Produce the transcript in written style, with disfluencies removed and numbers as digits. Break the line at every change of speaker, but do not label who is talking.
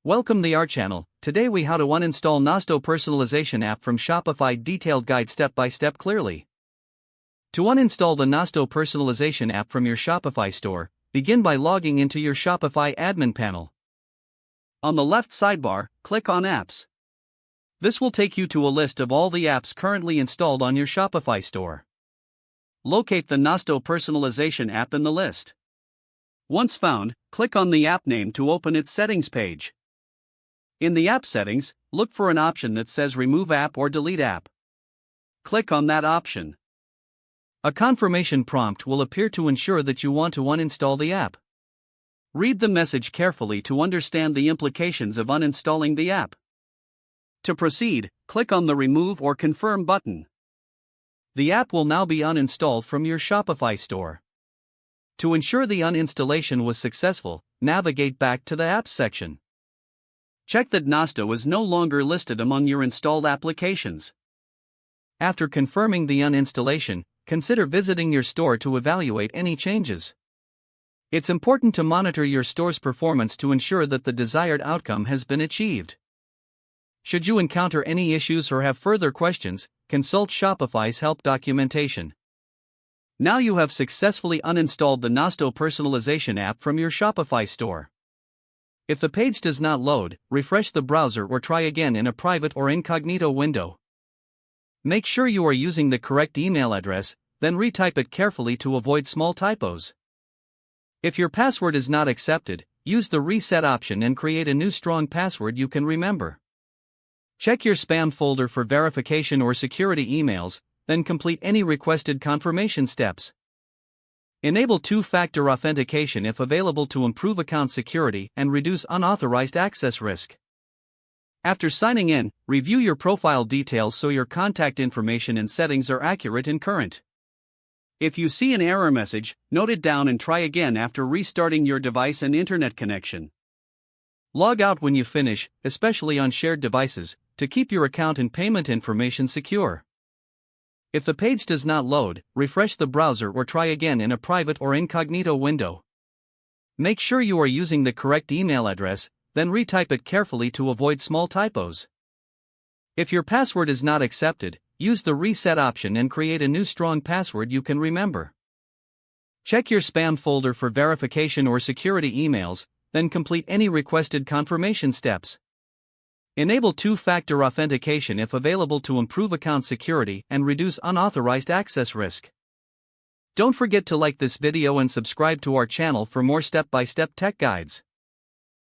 Welcome to our channel. Today we how to uninstall Nosto personalization app from Shopify. Detailed guide step by step clearly. To uninstall the Nosto personalization app from your Shopify store, begin by logging into your Shopify admin panel. On the left sidebar, click on Apps. This will take you to a list of all the apps currently installed on your Shopify store. Locate the Nosto personalization app in the list. Once found, click on the app name to open its settings page. In the app settings, look for an option that says Remove App or Delete App. Click on that option. A confirmation prompt will appear to ensure that you want to uninstall the app. Read the message carefully to understand the implications of uninstalling the app. To proceed, click on the Remove or Confirm button. The app will now be uninstalled from your Shopify store. To ensure the uninstallation was successful, navigate back to the Apps section. Check that Nosto is no longer listed among your installed applications. After confirming the uninstallation, consider visiting your store to evaluate any changes. It's important to monitor your store's performance to ensure that the desired outcome has been achieved. Should you encounter any issues or have further questions, consult Shopify's help documentation. Now you have successfully uninstalled the Nosto personalization app from your Shopify store. If the page does not load, refresh the browser or try again in a private or incognito window. Make sure you are using the correct email address, then retype it carefully to avoid small typos. If your password is not accepted, use the reset option and create a new strong password you can remember. Check your spam folder for verification or security emails, then complete any requested confirmation steps. Enable two-factor authentication if available to improve account security and reduce unauthorized access risk. After signing in, review your profile details so your contact information and settings are accurate and current. If you see an error message, note it down and try again after restarting your device and internet connection. Log out when you finish, especially on shared devices, to keep your account and payment information secure. If the page does not load, refresh the browser or try again in a private or incognito window. Make sure you are using the correct email address, then retype it carefully to avoid small typos. If your password is not accepted, use the reset option and create a new strong password you can remember. Check your spam folder for verification or security emails, then complete any requested confirmation steps. Enable two-factor authentication if available to improve account security and reduce unauthorized access risk. Don't forget to like this video and subscribe to our channel for more step-by-step tech guides.